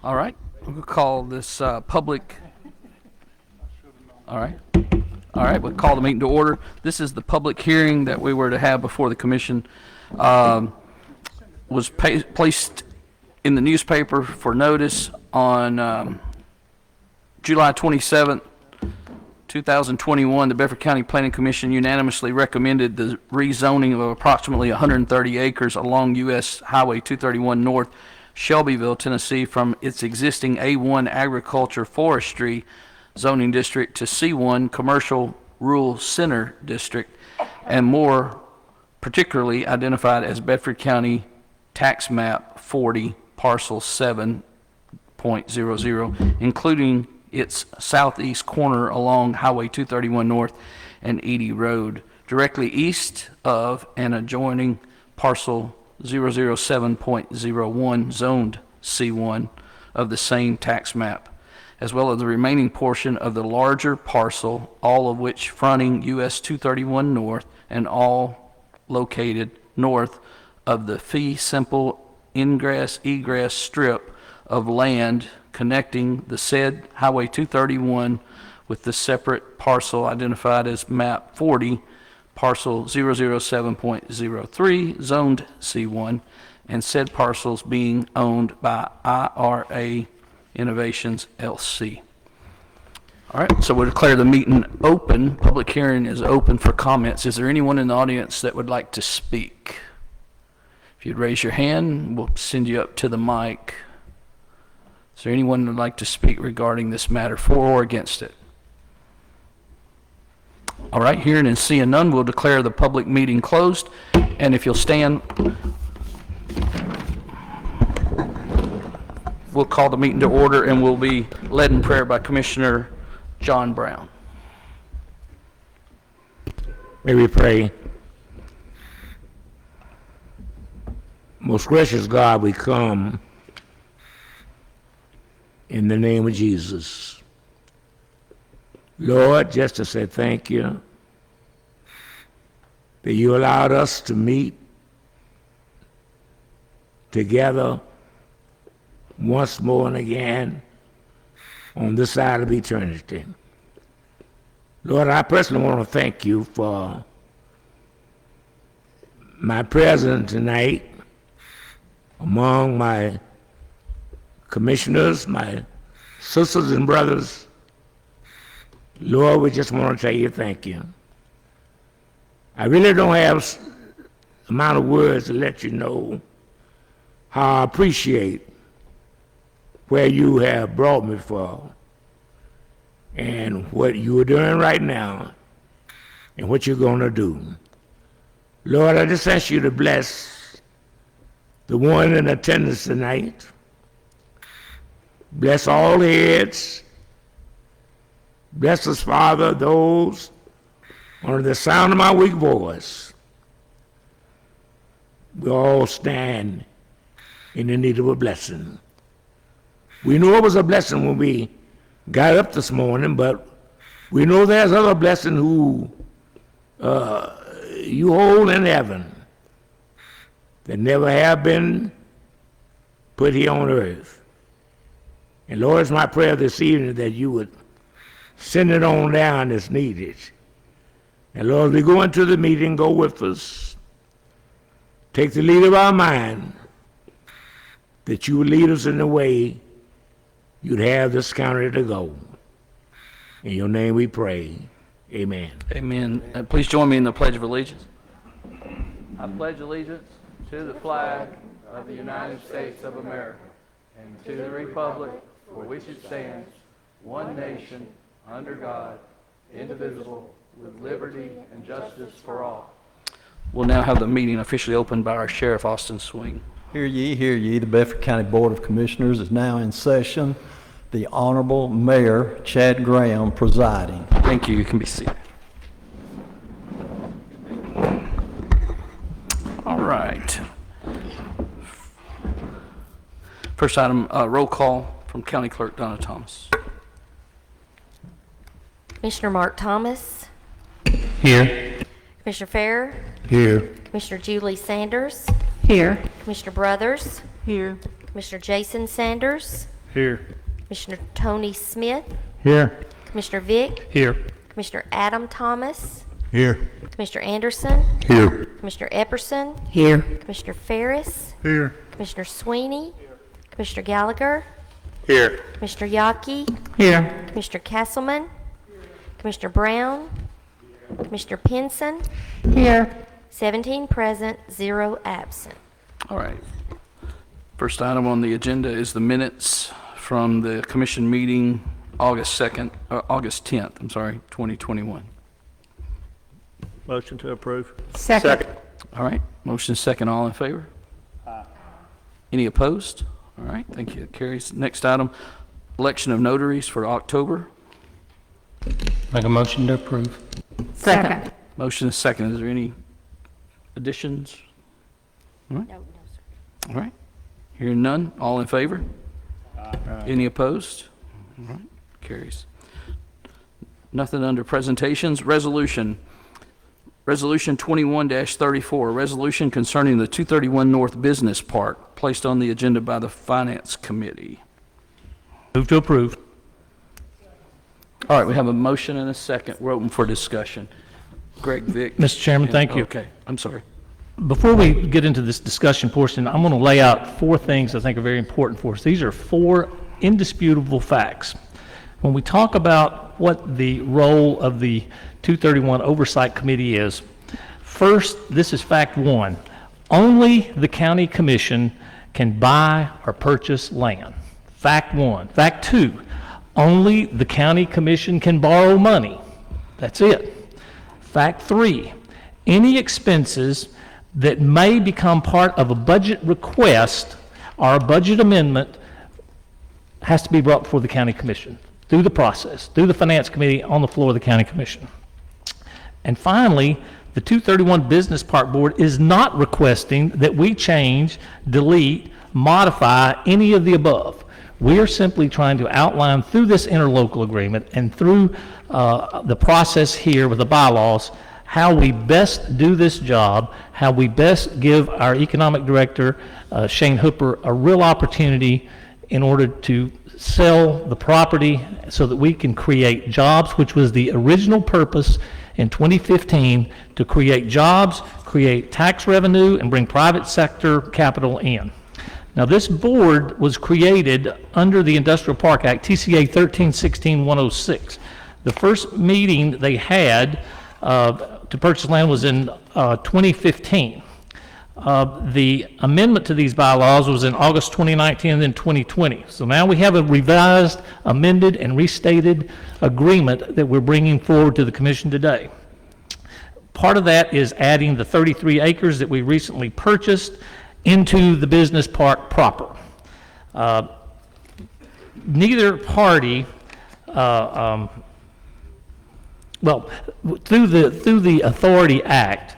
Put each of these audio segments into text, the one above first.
All right, we'll call this public. All right. All right, we'll call the meeting to order. This is the public hearing that we were to have before the commission was placed in the newspaper for notice on July 27th, 2021. The Bedford County Planning Commission unanimously recommended the rezoning of approximately 130 acres along U.S. Highway 231 North, Shelbyville, Tennessee, from its existing A1 Agriculture Forestry zoning district to C1 Commercial Rural Center District, and more particularly identified as Bedford County Tax Map 40, Parcel 7.00, including its southeast corner along Highway 231 North and Edie Road, directly east of and adjoining Parcel 007.01, zoned C1 of the same tax map, as well as the remaining portion of the larger parcel, all of which fronting US 231 North and all located north of the fee simple ingress-egress strip of land connecting the said Highway 231 with the separate parcel identified as Map 40, Parcel 007.03, zoned C1, and said parcels being owned by IRA Innovations LC. All right, so we'll declare the meeting open. Public hearing is open for comments. Is there anyone in the audience that would like to speak? If you'd raise your hand, we'll send you up to the mic. Is there anyone who would like to speak regarding this matter, for or against it? All right, hearing and seeing none, we'll declare the public meeting closed. And if you'll stand, we'll call the meeting to order, and we'll be led in prayer by Commissioner John Brown. May we pray. Most gracious God, we come in the name of Jesus. Lord, just to say thank you that you allowed us to meet together once more and again on this side of eternity. Lord, I personally want to thank you for my presence tonight among my commissioners, my sisters and brothers. Lord, we just want to tell you thank you. I really don't have amount of words to let you know how I appreciate where you have brought me from and what you are doing right now and what you're going to do. Lord, I just ask you to bless the one in attendance tonight. Bless all heads. Bless us, Father, those under the sound of my weak voice. We all stand in the need of a blessing. We know it was a blessing when we got up this morning, but we know there's other blessing who you hold in heaven that never have been put here on earth. And Lord, it's my prayer this evening that you would send it on down as needed. And Lord, as we go into the meeting, go with us. Take the lead of our mind, that you would lead us in the way you'd have this county to go. In your name we pray. Amen. Amen. Please join me in the Pledge of Allegiance. I pledge allegiance to the flag of the United States of America and to the republic for which it stands, one nation, under God, indivisible, with liberty and justice for all. We'll now have the meeting officially opened by our Sheriff, Austin Swing. Hear ye, the Bedford County Board of Commissioners is now in session. The Honorable Mayor Chad Graham presiding. Thank you. You can be seated. All right. First item, roll call from County Clerk Donna Thomas. Commissioner Mark Thomas. Here. Commissioner Fair. Here. Commissioner Julie Sanders. Here. Commissioner Brothers. Here. Commissioner Jason Sanders. Here. Commissioner Tony Smith, Here. Commissioner Vick, Here. Commissioner Adam Thomas, Here. Commissioner Anderson, Here. Commissioner Epperson, Here. Commissioner Ferris, Here. Commissioner Sweeney, Commissioner Gallagher, Here. Commissioner Yaki, Here. Commissioner Castleman, Commissioner Brown, Commissioner Pinson, Here. 17 present, 0 absent. All right. First item on the agenda is the minutes from the commission meeting August 10th, 2021. Motion to approve. Second. All right, motion second, all in favor? Any opposed? All right, thank you, it carries. Next item, election of notaries for October. Make a motion to approve. Second. Motion is second, is there any additions? All right. All right, hearing none, all in favor? Any opposed? All right, carries. Nothing under presentations. Resolution 21-34, resolution concerning the 231 North Business Park, placed on the agenda by the Finance Committee. Move to approve. All right, we have a motion and a second. We're open for discussion. Greg, Vic. Mr. Chairman, thank you. Okay, I'm sorry. Before we get into this discussion portion, I'm going to lay out 4 things I think are very important for us. These are 4 indisputable facts. When we talk about what the role of the 231 Oversight Committee is, first, this is fact 1. Only the county commission can buy or purchase land. Fact 1. Fact 2, only the county commission can borrow money. That's it. Fact 3, any expenses that may become part of a budget request or a budget amendment has to be brought before the county commission through the process, through the finance committee on the floor of the county commission. And finally, the 231 Business Park Board is not requesting that we change, delete, modify any of the above. We are simply trying to outline through this interlocal agreement and through the process here with the bylaws how we best do this job, how we best give our economic director, Shane Hooper, a real opportunity in order to sell the property so that we can create jobs, which was the original purpose in 2015, to create jobs, create tax revenue, and bring private sector capital in. Now, this board was created under the Industrial Park Act, TCA 1316-106. The first meeting they had to purchase land was in 2015. The amendment to these bylaws was in August 2019 and then 2020. So now we have a revised, amended, and restated agreement that we're bringing forward to the commission today. Part of that is adding the 33 acres that we recently purchased into the business park proper. Neither party well, through the Authority Act,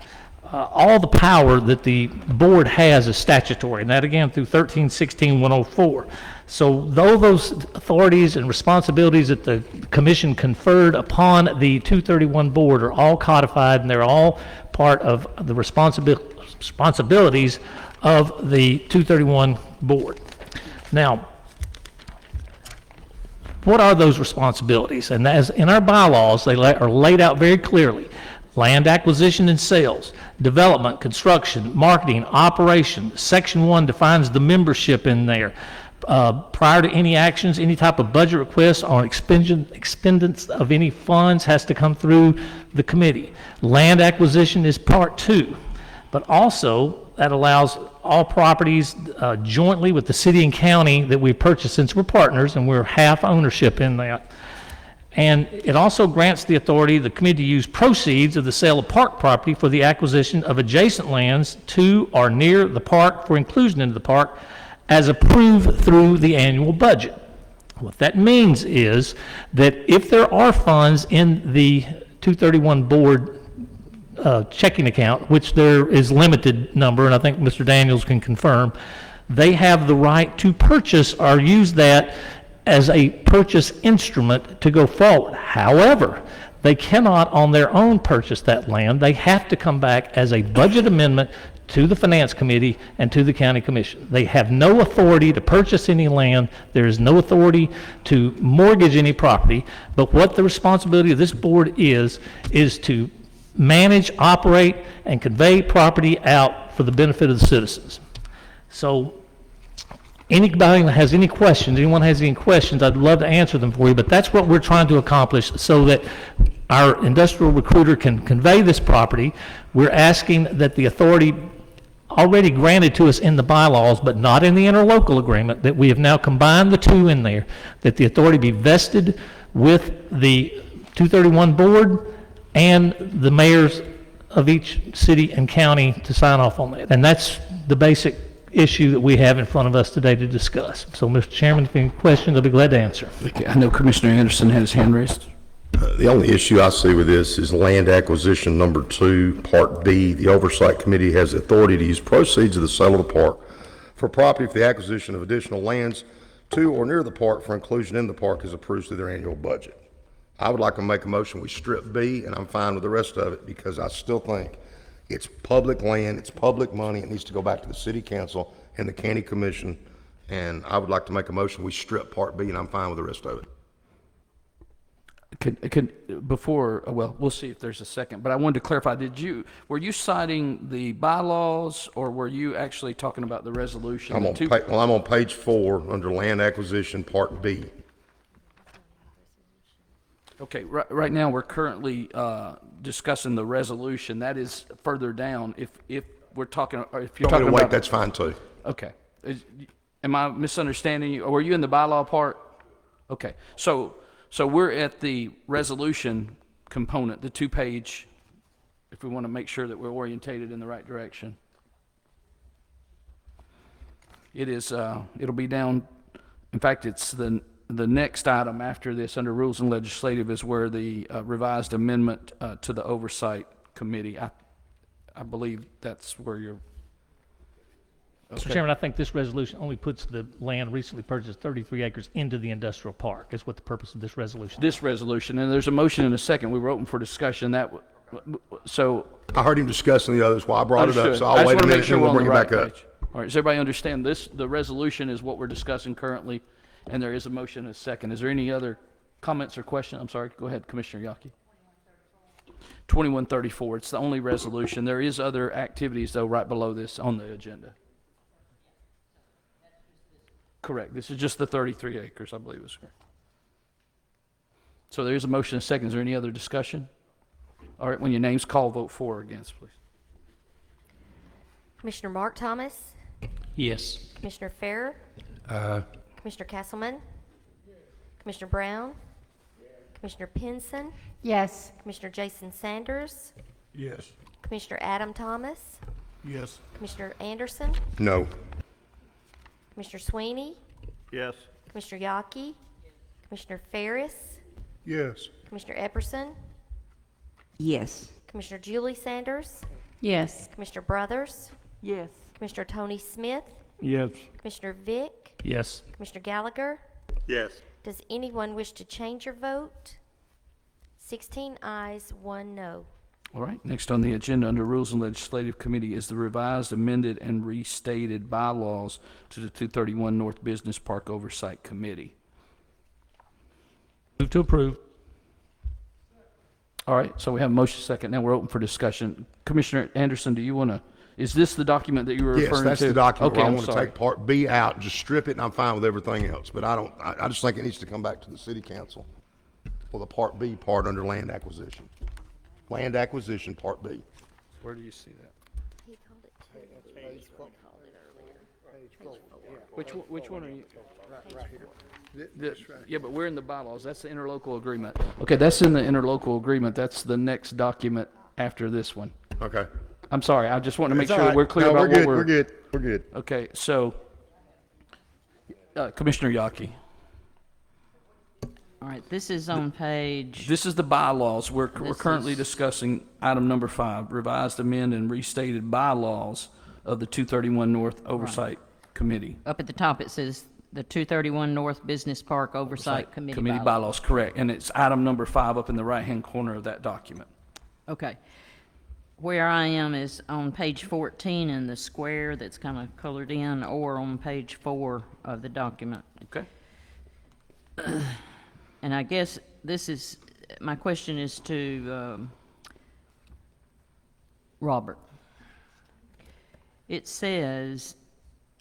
all the power that the board has is statutory, and that again through 1316-104. So though those authorities and responsibilities that the commission conferred upon the 231 board are all codified, and they're all part of the responsibilities of the 231 board. Now, what are those responsibilities? And as in our bylaws, they are laid out very clearly. Land acquisition and sales, development, construction, marketing, operation. Section 1 defines the membership in there. Prior to any actions, any type of budget request on expendence of any funds has to come through the committee. Land acquisition is part 2, but also that allows all properties jointly with the city and county that we purchase, since we're partners and we're half ownership in that. And it also grants the authority, the committee, to use proceeds of the sale of park property for the acquisition of adjacent lands to or near the park for inclusion into the park as approved through the annual budget. What that means is that if there are funds in the 231 board checking account, which there is limited number, and I think Mr. Daniels can confirm, they have the right to purchase or use that as a purchase instrument to go forward. However, they cannot on their own purchase that land. They have to come back as a budget amendment to the Finance Committee and to the County Commission. They have no authority to purchase any land. There is no authority to mortgage any property. But what the responsibility of this board is to manage, operate, and convey property out for the benefit of the citizens. So anybody that has any questions, anyone has any questions, I'd love to answer them for you, but that's what we're trying to accomplish so that our industrial recruiter can convey this property. We're asking that the authority already granted to us in the bylaws, but not in the interlocal agreement, that we have now combined the two in there, that the authority be vested with the 231 board and the mayors of each city and county to sign off on that. And that's the basic issue that we have in front of us today to discuss. So, Mr. Chairman, if you have any questions, I'll be glad to answer. Okay, I know Commissioner Anderson had his hand raised. The only issue I see with this is land acquisition number 2, Part B. The Oversight Committee has the authority to use proceeds of the sale of the park for property for the acquisition of additional lands to or near the park for inclusion in the park as approved through their annual budget. I would like to make a motion, we strip B, and I'm fine with the rest of it because I still think it's public land, it's public money, it needs to go back to the city council and the county commission, and I would like to make a motion, we strip Part B, and I'm fine with the rest of it. Well, we'll see if there's a second, but I wanted to clarify, were you citing the bylaws, or were you actually talking about the resolution? I'm on page 4, under land acquisition, Part B. Okay, right now, we're currently discussing the resolution. That is further down. If we're talking, or if you're talking about... Wait, that's fine, too. Okay. Am I misunderstanding you? Or were you in the bylaw part? Okay, so we're at the resolution component, the 2-page, if we want to make sure that we're orientated in the right direction. It is, it'll be down, in fact, it's the next item after this under Rules and Legislative is where the revised amendment to the Oversight Committee, I believe that's where you're... Mr. Chairman, I think this resolution only puts the land recently purchased 33 acres into the industrial park. Is what the purpose of this resolution. This resolution, and there's a motion and a second. We were open for discussion. So I heard him discussing the others while I brought it up, understood. so I I'll just wait a want to make minute sure and we're we'll on bring the it right back up. page. All right, does everybody understand this? The resolution is what we're discussing currently, and there is a motion and a second. Is there any other comments or questions? I'm sorry, go ahead, Commissioner Yaki. 2134, it's the only resolution. There is other activities, though, right below this on the agenda. Correct, this is just the 33 acres, I believe is correct. So there is a motion and a second. Is there any other discussion? All right, when your name's called, vote for or against, please. Commissioner Mark Thomas, Yes. Commissioner Farrer, Commissioner Castleman, Commissioner Brown, Commissioner Pinson, Yes. Commissioner Jason Sanders, Yes. Commissioner Adam Thomas, Yes. Commissioner Anderson, No. Commissioner Sweeney, Yes. Commissioner Yaki, Commissioner Ferris, Yes. Commissioner Epperson, Yes. Commissioner Julie Sanders, Yes. Commissioner Brothers, Yes. Commissioner Tony Smith, Yes. Commissioner Vick, Yes. Commissioner Gallagher. Yes. Does anyone wish to change your vote? 16 ayes, 1 no. All right, next on the agenda under Rules and Legislative Committee is the revised, amended, and restated bylaws to the 231 North Business Park Oversight Committee. Move to approve. All right, so we have a motion second. Now we're open for discussion. Commissioner Anderson, do you want to, is this the document that you were referring to? Yes, that's the document Okay, where I I'm want to sorry. take Part B out, just strip it, and I'm fine with everything else. But I just think it needs to come back to the city council for the Part B part under land acquisition. Land acquisition, Part B. Where do you see that? Which one are you? Yeah, but we're in the bylaws. That's the interlocal agreement. Okay, that's in the interlocal agreement. That's the next document after this one. Okay. I'm sorry, I just want to make It's all sure that right. we're clear No, about what We're good. We're good. Okay, so, Commissioner Yaki, All right, this is on page, this is the bylaws. We're This currently is- discussing item number 5, revised, amend, and restated bylaws of the 231 North Oversight Committee. up at the top, it says the 231 North Business Park Oversight Committee bylaw. bylaws, correct. And it's item number 5 up in the right-hand corner of that document. Okay. where I am is on page 14 in the square that's kind of colored in, or on page 4 of the document. Okay. And I guess this is, my question is to Robert. It says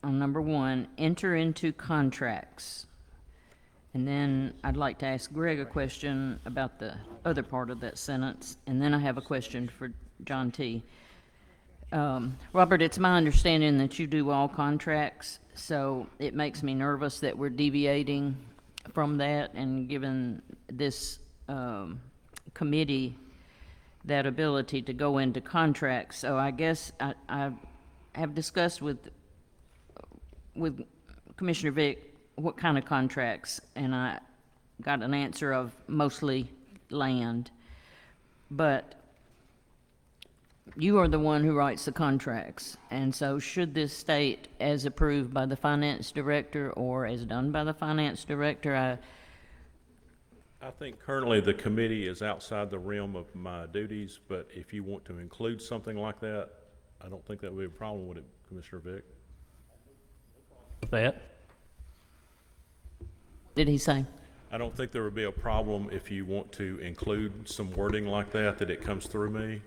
on number 1, enter into contracts. And then I'd like to ask Greg a question about the other part of that sentence, and then I have a question for John T. Robert, it's my understanding that you do all contracts, so it makes me nervous that we're deviating from that and giving this committee that ability to go into contracts. So I guess I have discussed with Commissioner Vick what kind of contracts, and I got an answer of mostly land. But you are the one who writes the contracts, and so should this state as approved by the finance director or as done by the finance director? I think currently the committee is outside the realm of my duties, but if you want to include something like that, I don't think that would be a problem with it, Commissioner Vick. That? Did he say? I don't think there would be a problem if you want to include some wording like that it comes through me.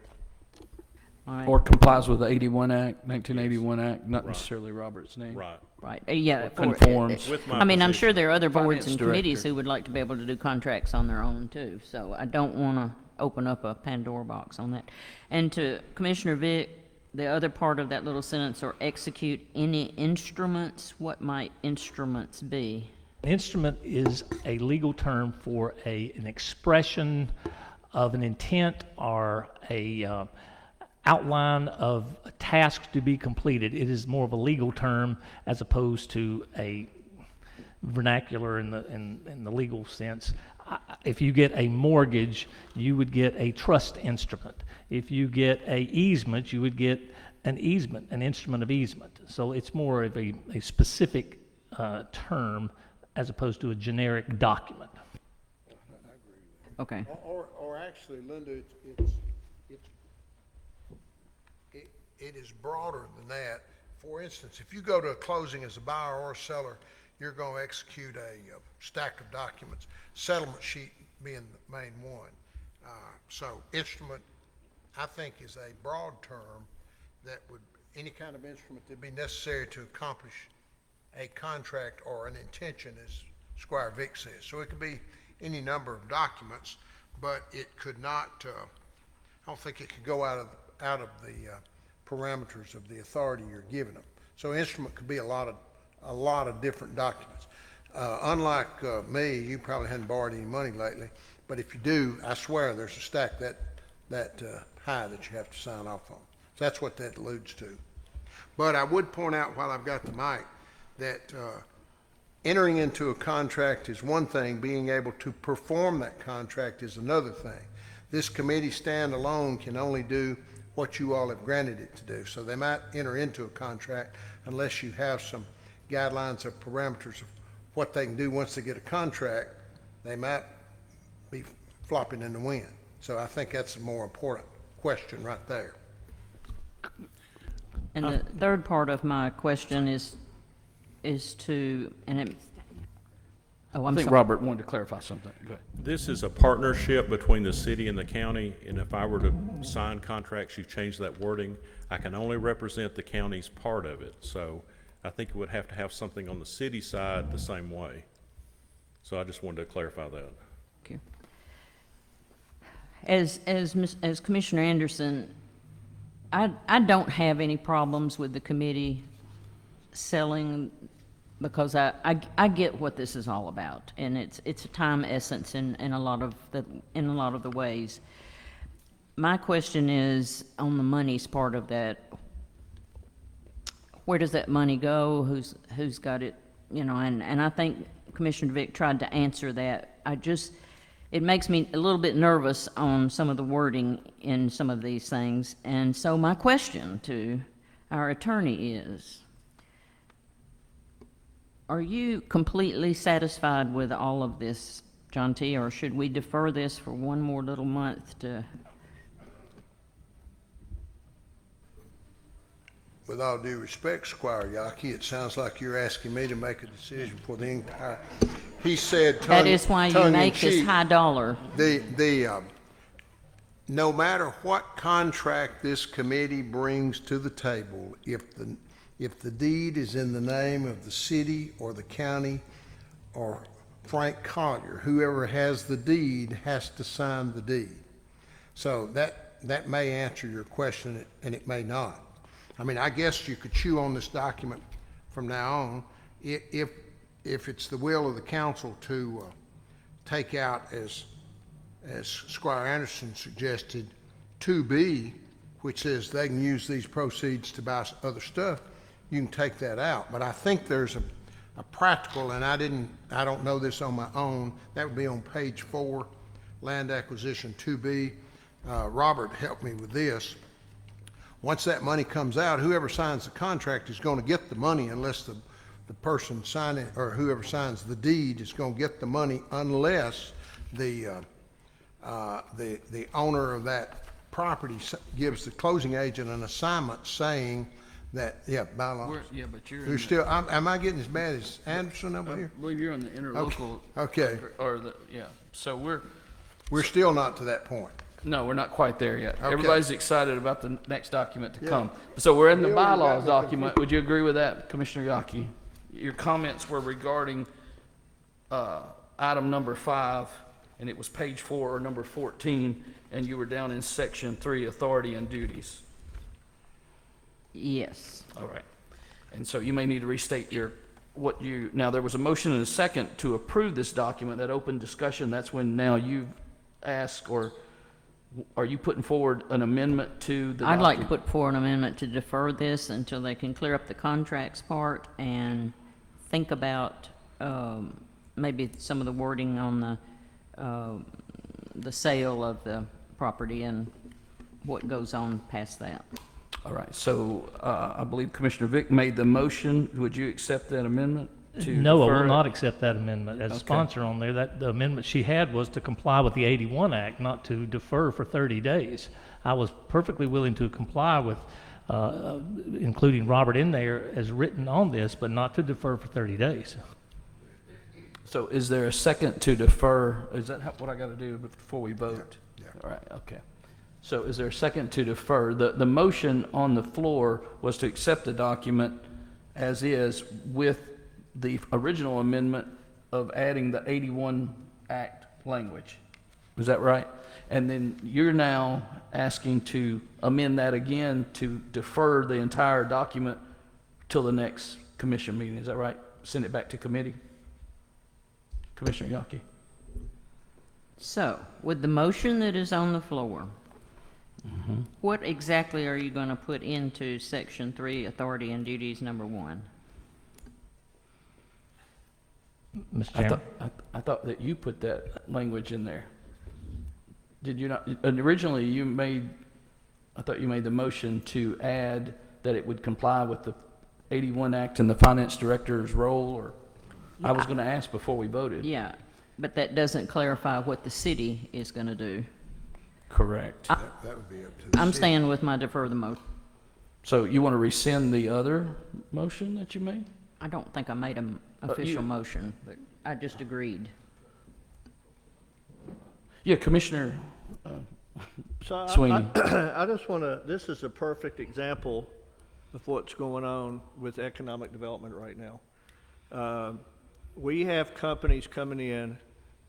All right. Or complies with the 81 Act, 1981 Act, not necessarily Robert's name. Right. Right, yeah. Conforms. With my I mean, I'm position. sure there are other boards Finance and committees director. who would like to be able to do contracts on their own too, so I don't want to open up a Pandora box on that. And to Commissioner Vick, the other part of that little sentence, or execute any instruments, what might instruments be? An instrument is a legal term for an expression of an intent or a outline of a task to be completed. It is more of a legal term as opposed to a vernacular in the legal sense. If you get a mortgage, you would get a trust instrument. If you get a easement, you would get an easement, an instrument of easement. So it's more of a specific term as opposed to a generic document. Okay, Or actually, Linda, it is broader than that. For instance, if you go to a closing as a buyer or a seller, you're going to execute a stack of documents, settlement sheet being the main one. So instrument, I think, is a broad term that would, any kind of instrument that'd be necessary to accomplish a contract or an intention, as Squire Vick says. So it could be any number of documents, but it could not, I don't think it could go out of the parameters of the authority you're giving them. So instrument could be a lot of different documents. Unlike me, you probably haven't borrowed any money lately, but if you do, I swear there's a stack that high that you have to sign off on. So that's what that alludes to. But I would point out while I've got the mic that entering into a contract is one thing, being able to perform that contract is another thing. This committee standalone can only do what you all have granted it to do. So they might enter into a contract unless you have some guidelines or parameters of what they can do once they get a contract. They might be flopping in the wind. So I think that's a more important question right there. and the third part of my question is to, and it, oh, I I'm think sorry. Robert wanted to clarify something. Go ahead. This is a partnership between the city and the county, and if I were to sign contracts, you change that wording, I can only represent the county's part of it. So I think it would have to have something on the city side the same way. So I just wanted to clarify that. Thank you. As Commissioner Anderson, I don't have any problems with the committee selling, because I get what this is all about, and it's a time essence in a lot of the ways. My question is on the money's part of that. Where does that money go? Who's got it? You know, and I think Commissioner Vick tried to answer that. It makes me a little bit nervous on some of the wording in some of these things. And so my question to our attorney is, are you completely satisfied with all of this, John T., or should we defer this for one more little month to? with all due respect, Squire Yaki, it sounds like you're asking me to make a decision for the entire, he said That is why you tongue in make this cheek, high dollar. no matter what contract this committee brings to the table, if the deed is in the name of the city or the county or Frank Collier, whoever has the deed has to sign the deed. So that may answer your question, and it may not. I mean, I guess you could chew on this document from now on if it's the will of the council to take out, as Squire Anderson suggested, 2B, which says they can use these proceeds to buy other stuff. You can take that out. But I think there's a practical, and I don't know this on my own, that would be on page 4, land acquisition 2B. Robert helped me with this. Once that money comes out, whoever signs the contract is going to get the money unless the person signing, or whoever signs the deed is going to get the money unless the owner of that property gives the closing agent an assignment saying that, bylaws. Yeah, but you're Who's still, am I getting as bad as Anderson over here? I believe you're on the interlocal. Okay. So We're still not to that point. no, we're not quite there yet. Okay. Everybody's excited about the next document to come. So we're in the bylaws document. Would you agree with that, Commissioner Yaki? Your comments were regarding, item number 5, and it was page 4 or number 14, and you were down in section 3, authority and duties. Yes. All right. And so you may need to restate now there was a motion and a second to approve this document, that open discussion. That's when now you ask, or are you putting forward an amendment to the I'd like to document? put forward an amendment to defer this until they can clear up the contracts part and think about maybe some of the wording on the sale of the property and what goes on past that. All right. So I believe Commissioner Vick made the motion. Would you accept that amendment? No, I defer will it? not accept that amendment. As a Okay. sponsor on there, the amendment she had was to comply with the 81 Act, not to defer for 30 days. I was perfectly willing to comply with, including Robert in there as written on this, but not to defer for 30 days. So is there a second to defer? Is that what I got to do before we vote? Yeah. All right, okay. So is there a second to defer? The motion on the floor was to accept the document as is with the original amendment of adding the 81 Act language. Is that right? And then you're now asking to amend that again to defer the entire document till the next commission meeting. Is that right? Send it back to committee? Commissioner Yaki? So, with the motion that is on the floor, what exactly are you going to put into section 3, authority and duties, number 1? Mr. Chairman? I thought that you put that language in there. Did you not? And originally, I thought you made the motion to add that it would comply with the 81 Act and the finance director's role, or I was going to ask before we voted. Yeah, but that doesn't clarify what the city is going to do. Correct. That would be up to the I'm city. staying with my defer the motion. So you want to rescind the other motion that you made? I don't think I made an official motion, but I just agreed. Yeah, Commissioner So Sweeney. I just want to, this is a perfect example of what's going on with economic development right now. We have companies coming in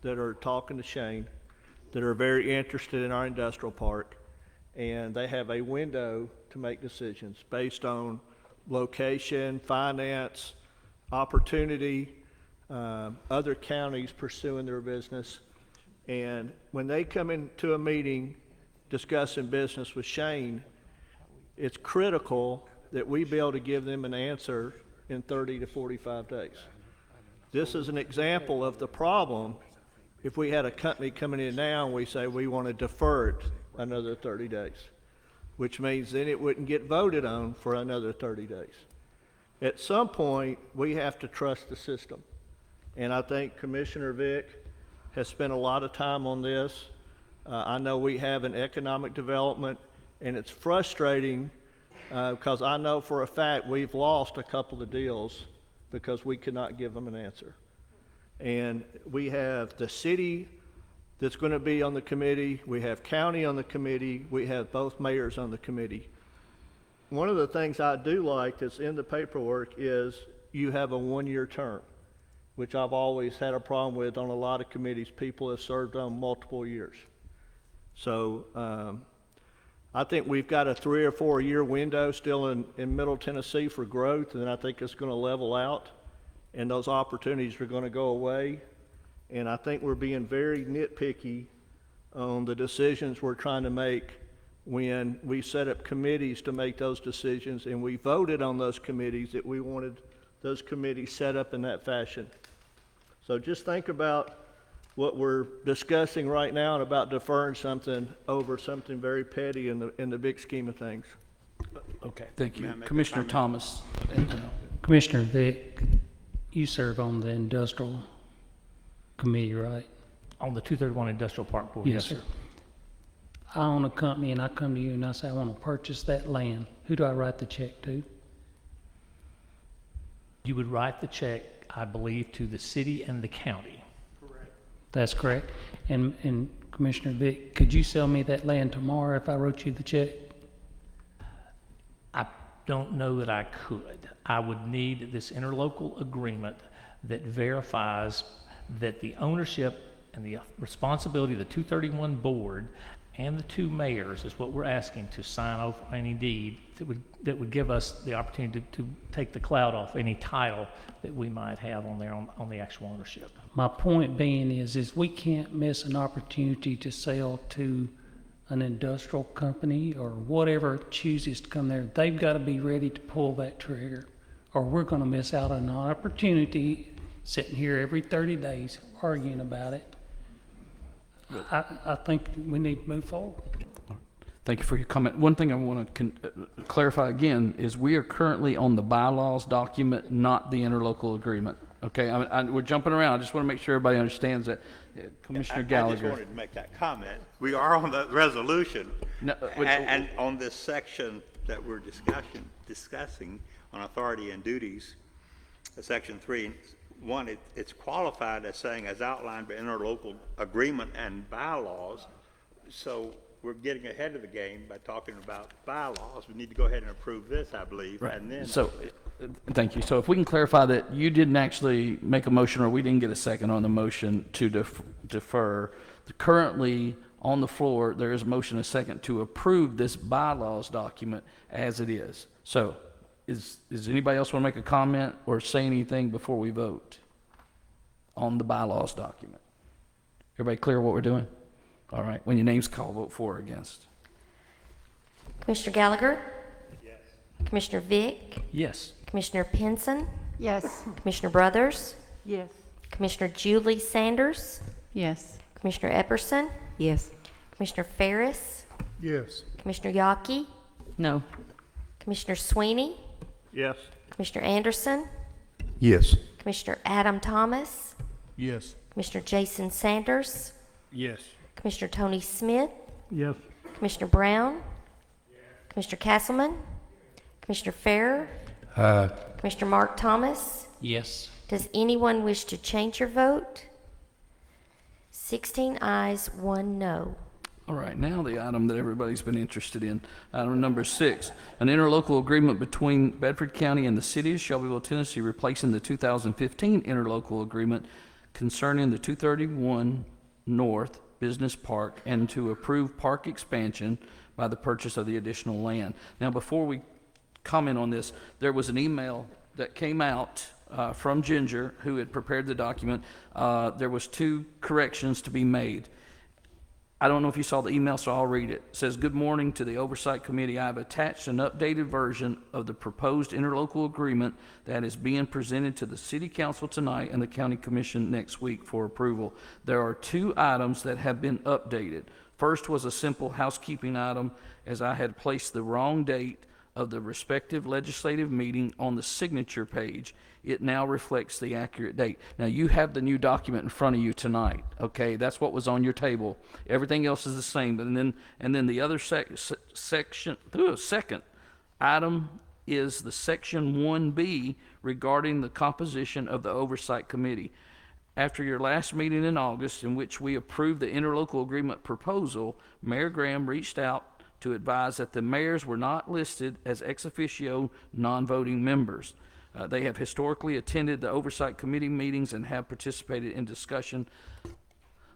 that are talking to Shane, that are very interested in our industrial park, and they have a window to make decisions based on location, finance, opportunity, other counties pursuing their business. And when they come into a meeting discussing business with Shane, it's critical that we be able to give them an answer in 30 to 45 days. This is an example of the problem. If we had a company coming in now and we say we want to defer it another 30 days, which means then it wouldn't get voted on for another 30 days. At some point, we have to trust the system. And I think Commissioner Vick has spent a lot of time on this. I know we have an economic development, and it's frustrating because I know for a fact we've lost a couple of deals because we could not give them an answer. And we have the city that's going to be on the committee, we have county on the committee, we have both mayors on the committee. One of the things I do like that's in the paperwork is you have a one-year term, which I've always had a problem with on a lot of committees. People have served on multiple years. So I think we've got a 3 or 4 year window still in Middle Tennessee for growth, and I think it's going to level out, and those opportunities are going to go away. And I think we're being very nitpicky on the decisions we're trying to make when we set up committees to make those decisions, and we voted on those committees that we wanted those committees set up in that fashion. So just think about what we're discussing right now and about deferring something over something very petty in the big scheme of things. Okay, thank you. Commissioner Thomas. Commissioner Vick, you serve on the industrial committee, right? On the 231 Industrial Park Board, yes, sir. I own a company and I come to you and I say, I want to purchase that land. Who do I write the check to? You would write the check, I believe, to the city and the county. Correct. That's correct. And Commissioner Vick, could you sell me that land tomorrow if I wrote you the check? I don't know that I could. I would need this interlocal agreement that verifies that the ownership and the responsibility of the 231 board and the 2 mayors is what we're asking to sign off on any deed that would give us the opportunity to take the cloud off any title that we might have on there on the actual ownership. My point being is we can't miss an opportunity to sell to an industrial company or whatever chooses to come there. They've got to be ready to pull that trigger, or we're going to miss out on an opportunity sitting here every 30 days arguing about it. I think we need to move forward. Thank you for your comment. One thing I want to clarify again is we are currently on the bylaws document, not the interlocal agreement. Okay, we're jumping around. I just want to make sure everybody understands that. Commissioner Gallagher. I just wanted to make that comment. We are on the resolution, No, and on this section that we're discussing on authority and duties, section 3(1), it's qualified as saying as outlined by interlocal agreement and bylaws. So we're getting ahead of the game by talking about bylaws. We need to go ahead and approve this, I believe, Right. and then. So, thank you. So if we can clarify that you didn't actually make a motion or we didn't get a second on the motion to defer. Currently on the floor, there is a motion and a second to approve this bylaws document as it is. So is anybody else want to make a comment or say anything before we vote on the bylaws document? Everybody clear what we're doing? All right. When your name's called, vote for or against. Commissioner Gallagher? Yes. Commissioner Vick? Yes. Commissioner Pinson? Yes. Commissioner Brothers? Yes. Commissioner Julie Sanders? Yes. Commissioner Epperson? Yes. Commissioner Ferris? Yes. Commissioner Yockey? No. Commissioner Sweeney? Yes. Commissioner Anderson? Yes. Commissioner Adam Thomas? Yes. Commissioner Jason Sanders? Yes. Commissioner Tony Smith? Yes. Commissioner Brown? Commissioner Castleman? Commissioner Farrer? Commissioner Mark Thomas? Yes. Does anyone wish to change your vote? 16 ayes, 1 no. All right, now the item that everybody's been interested in, item number 6, an interlocal agreement between Bedford County and the City of Shelbyville, Tennessee, replacing the 2015 interlocal agreement concerning the 231 North Business Park and to approve park expansion by the purchase of the additional land. Now, before we comment on this, there was an email that came out from Ginger, who had prepared the document. There was 2 corrections to be made. I don't know if you saw the email, so I'll read it. It says, "Good morning to the Oversight Committee. I have attached an updated version of the proposed interlocal agreement that is being presented to the City Council tonight and the County Commission next week for approval. There are 2 items that have been updated. First was a simple housekeeping item, as I had placed the wrong date of the respective legislative meeting on the signature page. It now reflects the accurate date." Now, you have the new document in front of you tonight, okay? That's what was on your table. Everything else is the same. And then the other second item is the Section 1B regarding the composition of the Oversight Committee. After your last meeting in August, in which we approved the interlocal agreement proposal, Mayor Graham reached out to advise that the mayors were not listed as ex officio non-voting members. They have historically attended the Oversight Committee meetings and have participated in discussion,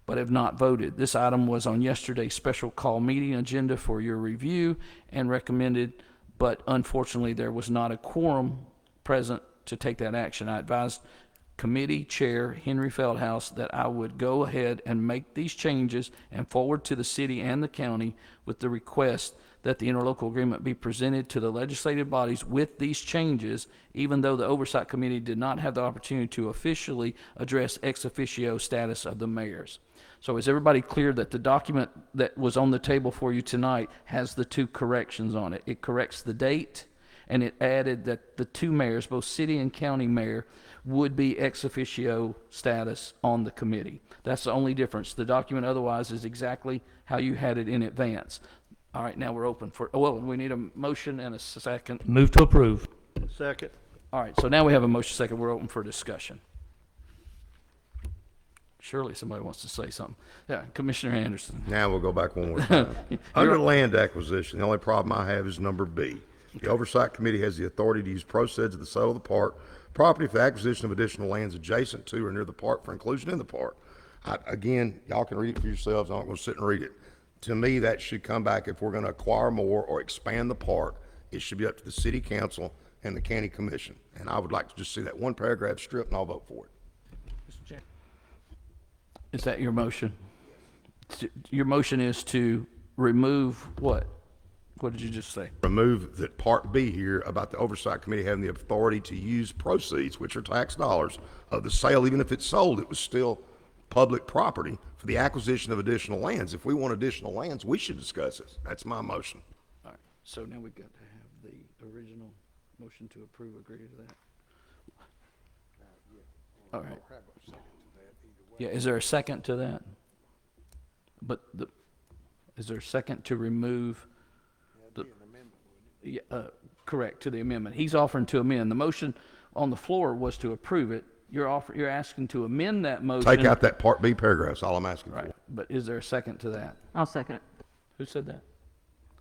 but have not voted. This item was on yesterday's special call meeting agenda for your review and recommended, but unfortunately there was not a quorum present to take that action. I advised Committee Chair Henry Feldhaus that I would go ahead and make these changes and forward to the city and the county with the request that the interlocal agreement be presented to the legislative bodies with these changes, even though the Oversight Committee did not have the opportunity to officially address ex officio status of the mayors. So is everybody clear that the document that was on the table for you tonight has the two corrections on it? It corrects the date, and it added that the two mayors, both city and county mayor, would be ex officio status on the committee. That's the only difference. The document otherwise is exactly how you had it in advance. All right, now we're open for, well, we need a motion and a second. Move to approve. Second. All right, so now we have a motion second. We're open for discussion. Surely somebody wants to say something. Yeah, Commissioner Anderson. Now we'll go back one more time. Under land acquisition, the only problem I have is number B. The Oversight Committee has the authority to use proceeds of the sale of the park property for the acquisition of additional lands adjacent to or near the park for inclusion in the park. Again, y'all can read it for yourselves. I'm not going to sit and read it. To me, that should come back if we're going to acquire more or expand the park. It should be up to the city council and the county commission. And I would like to just see that one paragraph stripped, and I'll vote for it. Mr. Chair. Is that your motion? Your motion is to remove what? What did you just say? Remove that Part B here about the Oversight Committee having the authority to use proceeds, which are tax dollars, of the sale. Even if it's sold, it was still public property for the acquisition of additional lands. If we want additional lands, we should discuss it. That's my motion. All right, so now we've got to have the original motion to approve agree to that. All right. Yeah, is there a second to that? But is there a second to remove? Yeah, correct, to the amendment. He's offering to amend. The motion on the floor was to approve it. You're asking to amend that motion. Take out that Part B paragraph. That's all I'm asking Right, for. but is there a second to that? I'll second it. Who said that?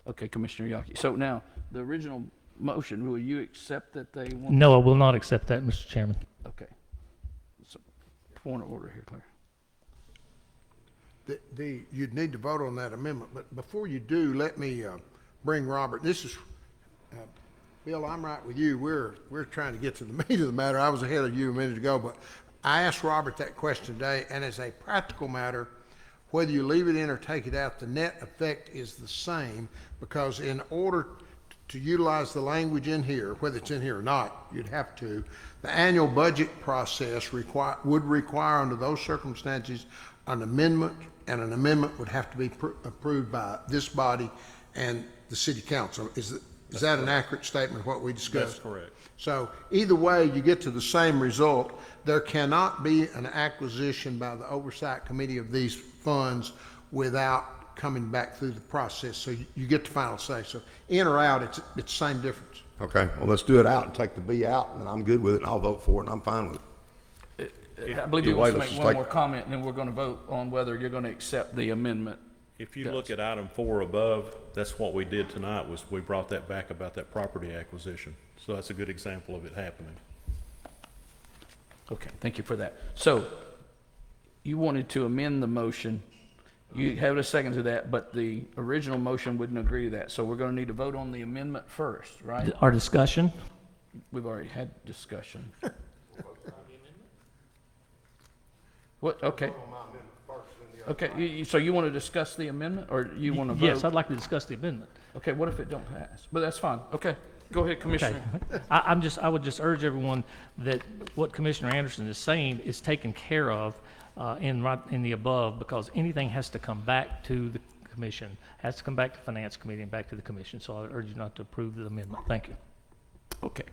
Okay, Commissioner Yaki. So now, the original motion, will you accept that they want? No, I will not accept that, Mr. Chairman. Okay. So, point of order here, Claire. You'd need to vote on that amendment, but before you do, let me bring Robert. This is, Bill, I'm right with you. We're trying to get to the meat of the matter. I was ahead of you a minute ago, but I asked Robert that question today, and as a practical matter, whether you leave it in or take it out, the net effect is the same, because in order to utilize the language in here, whether it's in here or not, you'd have to, the annual budget process would require under those circumstances an amendment, and an amendment would have to be approved by this body and the city council. Is that an accurate statement of what we discussed? That's correct. So either way, you get to the same result. There cannot be an acquisition by the Oversight Committee of these funds without coming back through the process. So you get the final say. So in or out, it's the same difference. Okay, well, let's do it out and take the B out, and I'm good with it, and I'll vote for it, and I'm fine with it. I believe you want to let's make just one take- more comment, and then we're going to vote on whether you're going to accept the amendment. If you look at item 4 above, that's what we did tonight, was we brought that back about that property acquisition. So that's a good example of it happening. Okay, thank you for that. So, you wanted to amend the motion. You have a second to that, but the original motion wouldn't agree to that. So we're going to need to vote on the amendment first, right? Our discussion? We've already had discussion. What, okay. Okay, so you want to discuss the amendment, or you want to vote? Yes, I'd like to discuss the amendment. Okay, what if it don't pass? But that's fine. Okay, go ahead, Commissioner. Okay. I would just urge everyone that what Commissioner Anderson is saying is taken care of in the above, because anything has to come back to the commission, has to come back to Finance Committee and back to the commission. So I urge you not to approve the amendment. Thank you. Okay.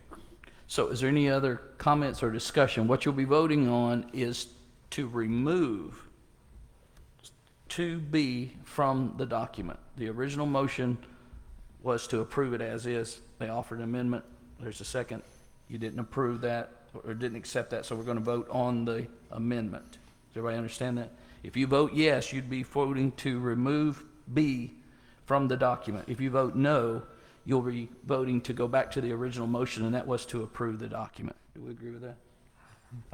So is there any other comments or discussion? What you'll be voting on is to remove 2B from the document. The original motion was to approve it as is. They offered an amendment. There's a second. You didn't approve that or didn't accept that, so we're going to vote on the amendment. Does everybody understand that? If you vote yes, you'd be voting to remove B from the document. If you vote no, you'll be voting to go back to the original motion, and that was to approve the document. Do we agree with that?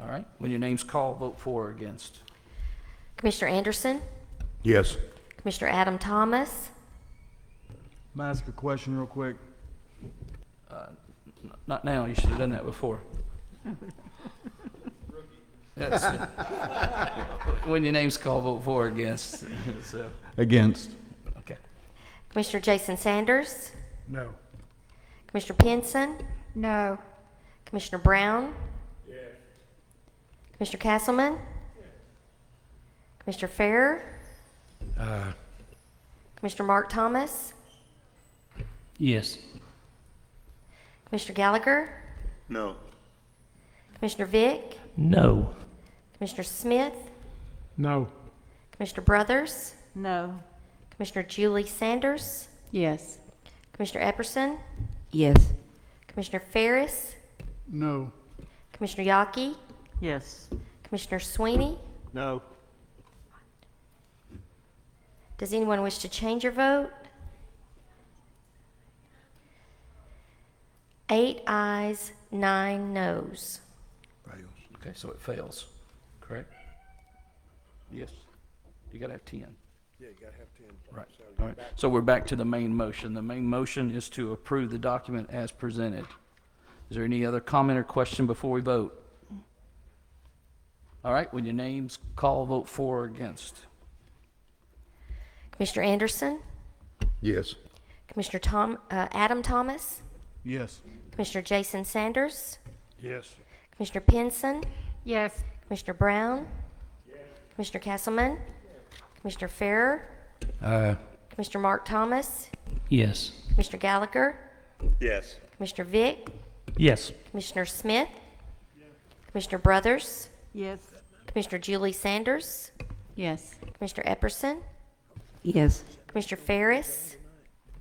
All right. When your name's called, vote for or against. Commissioner Anderson, Yes. Commissioner Adam Thomas, May I ask a question real quick? Not now. You should have done that before. Yes. When your name's called, vote for or against. So, Against. okay. Commissioner Jason Sanders, No. Commissioner Pinson, No. Commissioner Brown, Commissioner Castleman, Commissioner Fair, Commissioner Mark Thomas, Yes. Commissioner Gallagher, No. Commissioner Vick, No. Commissioner Smith, No. Commissioner Brothers, No. Commissioner Julie Sanders, Yes. Commissioner Epperson, Yes. Commissioner Ferris, No. Commissioner Yockey, Yes. Commissioner Sweeney. No. Does anyone wish to change your vote? 8 ayes, 9 noes. Okay, so it fails, correct? Yes. You gotta have 10. Yeah, you gotta have 10. Right. All right. So we're back to the main motion. The main motion is to approve the document as presented. Is there any other comment or question before we vote? All right, when your name's called, vote for or against. Commissioner Anderson, Yes. Commissioner Adam Thomas, Yes. Commissioner Jason Sanders, Yes. Commissioner Pinson, Yes. Commissioner Brown, Commissioner Castleman, Commissioner Farrer, Commissioner Mark Thomas, Yes. Commissioner Gallagher, Yes. Commissioner Vick, Yes. Commissioner Smith, Commissioner Brothers, Yes. Commissioner Julie Sanders, Yes. Commissioner Epperson, Yes. Commissioner Ferris,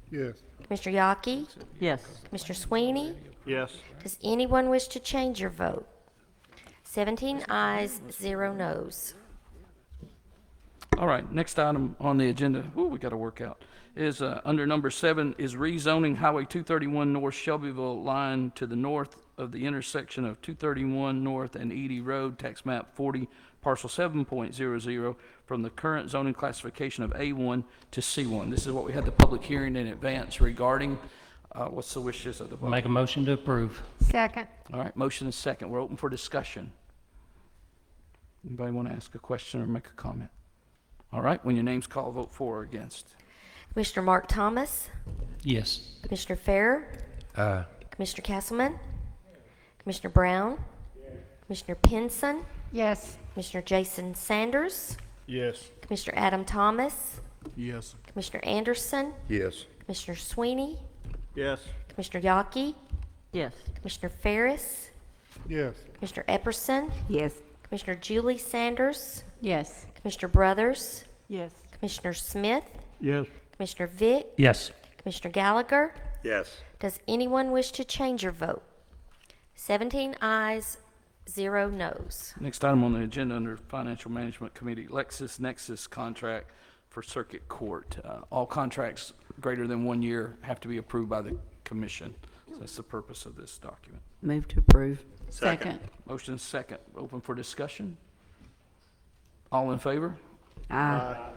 Yes. Commissioner Yockey, Yes. Commissioner Sweeney. Yes. Does anyone wish to change your vote? 17 ayes, 0 noes. All right, next item on the agenda, we got to work out, is under number 7 is rezoning Highway 231 North Shelbyville line to the north of the intersection of 231 North and Edie Road, tax map 40, parcel 7.00, from the current zoning classification of A1 to C1. This is what we had the public hearing in advance regarding. What's the wishes of the body? Make a motion to approve. Second. All right, motion is second. We're open for discussion. Anybody want to ask a question or make a comment? All right, when your name's called, vote for or against. Commissioner Mark Thomas, Yes. Commissioner Farrer, Commissioner Castleman, Commissioner Brown, Commissioner Pinson, Yes. Commissioner Jason Sanders, Yes. Commissioner Adam Thomas, Yes. Commissioner Anderson, Yes. Commissioner Sweeney, Yes. Commissioner Yockey, Yes. Commissioner Ferris, Yes. Commissioner Epperson, Yes. Commissioner Julie Sanders, Yes. Commissioner Brothers, Yes. Commissioner Smith, Yes. Commissioner Vick, Yes. Commissioner Gallagher. Yes. Does anyone wish to change your vote? 17 ayes, 0 noes. Next item on the agenda under Financial Management Committee, LexisNexis contract for Circuit Court. All contracts greater than 1 year have to be approved by the commission. So that's the purpose of this document. Move to approve. Second. Motion is second. Open for discussion. All in favor? Aye.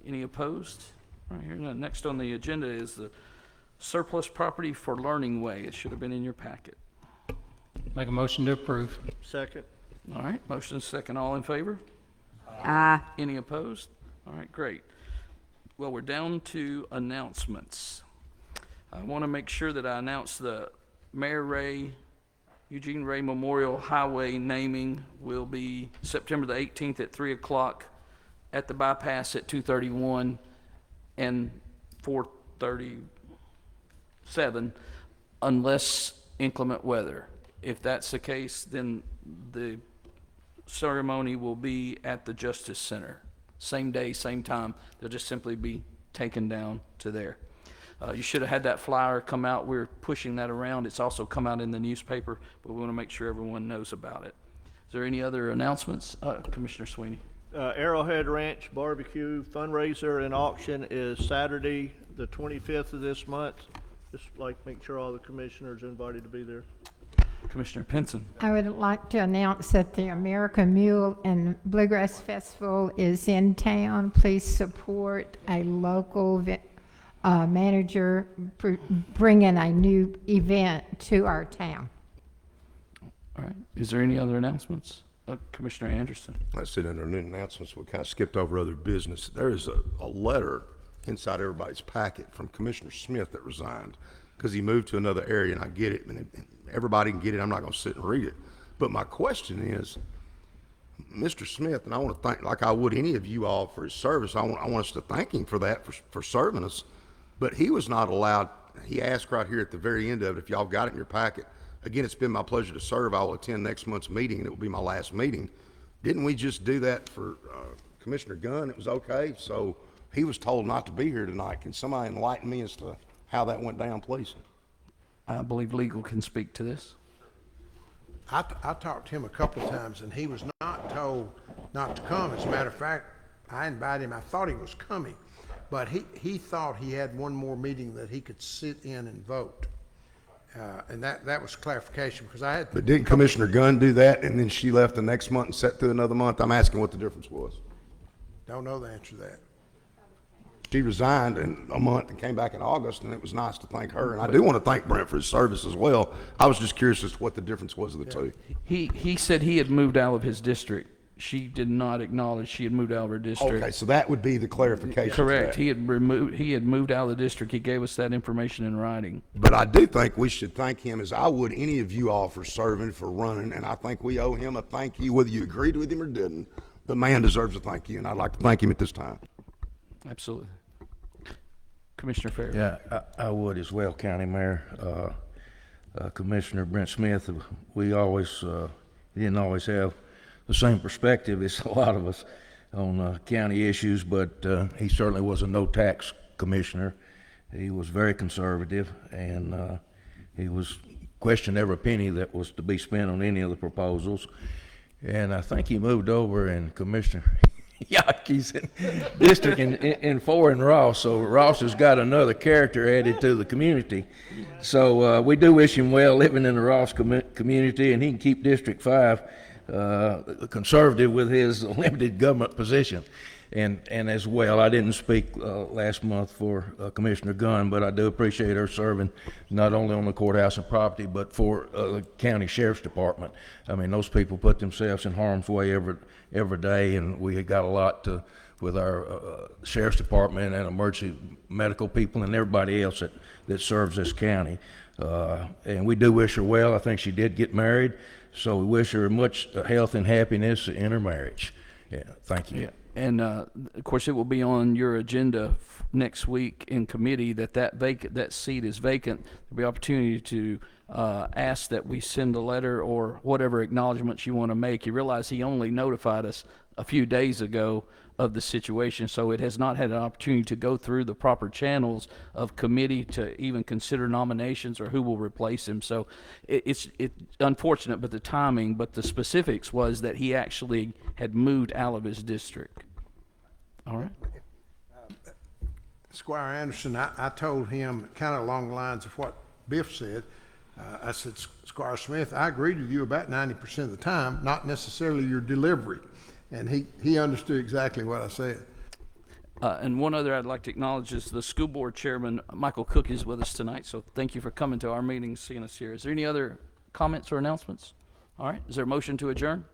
Any opposed? Right here. Now, next on the agenda is the surplus property for Learning Way. It should have been in your packet. Make a motion to approve. Second. All right, motion is second. All in favor? Aye. Any opposed? All right, great. Well, we're down to announcements. I want to make sure that I announce the Eugene Ray Memorial Highway naming will be September the 18th at 3 o'clock at the bypass at 231 and 437 unless inclement weather. If that's the case, then the ceremony will be at the Justice Center. Same day, same time. They'll just simply be taken down to there. You should have had that flyer come out. We're pushing that around. It's also come out in the newspaper, but we want to make sure everyone knows about it. Is there any other announcements? Commissioner Sweeney. Arrowhead Ranch Barbecue fundraiser and auction is Saturday, the 25th of this month. Just like make sure all the commissioners are invited to be there. Commissioner Pinson. I would like to announce that the American Mule and Bluegrass Festival is in town. Please support a local manager bringing a new event to our town. All right. Is there any other announcements? Commissioner Anderson. That's it. Under new announcements, we kind of skipped over other business. There is a letter inside everybody's packet from Commissioner Smith that resigned because he moved to another area, and I get it, and everybody can get it. I'm not going to sit and read it. But my question is, Mr. Smith, and I want to thank, like I would any of you all for his service, I want us to thank him for that, for serving us. But he was not allowed, he asked right here at the very end of it, if y'all got it in your packet, again, it's been my pleasure to serve. I will attend next month's meeting, and it will be my last meeting. Didn't we just do that for Commissioner Gunn? It was okay. So he was told not to be here tonight. Can somebody enlighten me as to how that went down, please? I believe legal can speak to this. I talked to him a couple of times, and he was not told not to come. As a matter of fact, I invited him. I thought he was coming, but he thought he had one more meeting that he could sit in and vote. And that was clarification, because I had. But didn't Commissioner Gunn do that, and then she left the next month and sat through another month? I'm asking what the difference was. Don't know the answer to that. She resigned in a month and came back in August, and it was nice to thank her. And I do want to thank Brent for his service as well. I was just curious as to what the difference was of the two. He said he had moved out of his district. She did not acknowledge she had moved out of her district. Okay, so that would be the clarification. Correct. He had moved out of the district. He gave us that information in writing. But I do think we should thank him as I would any of you all for serving, for running, and I think we owe him a thank you, whether you agreed with him or didn't. The man deserves a thank you, and I'd like to thank him at this time. Absolutely. Commissioner Fair. Yeah, I would as well, County Mayor. Commissioner Brent Smith, we always, didn't always have the same perspective as a lot of us on county issues, but he certainly was a no-tax commissioner. He was very conservative, and he was questioned every penny that was to be spent on any of the proposals. And I think he moved over in Commissioner Yaki's district in 4 in Ross, so Ross has got another character added to the community. So we do wish him well living in the Ross community, and he can keep District 5 conservative with his limited government position. And as well, I didn't speak last month for Commissioner Gunn, but I do appreciate her serving not only on the courthouse and property, but for the county sheriff's department. I mean, those people put themselves in harm's way every day, and we got a lot with our sheriff's department and emergency medical people and everybody else that serves this county. And we do wish her well. I think she did get married, so we wish her much health and happiness in her marriage. Yeah, thank you. Yeah. And of course, it will be on your agenda next week in committee that seat is vacant. There'll be opportunity to ask that we send a letter or whatever acknowledgments you want to make. You realize he only notified us a few days ago of the situation, so it has not had an opportunity to go through the proper channels of committee to even consider nominations or who will replace him. So it's unfortunate, but the timing, but the specifics was that he actually had moved out of his district. All right. Squire Anderson, I told him kind of along the lines of what Biff said. I said, Squire Smith, I agreed with you about 90% of the time, not necessarily your delivery. And he understood exactly what I said. And one other I'd like to acknowledge is the school board chairman, Michael Cook, is with us tonight. So thank you for coming to our meeting, seeing us here. Is there any other comments or announcements? All right. Is there a motion to adjourn?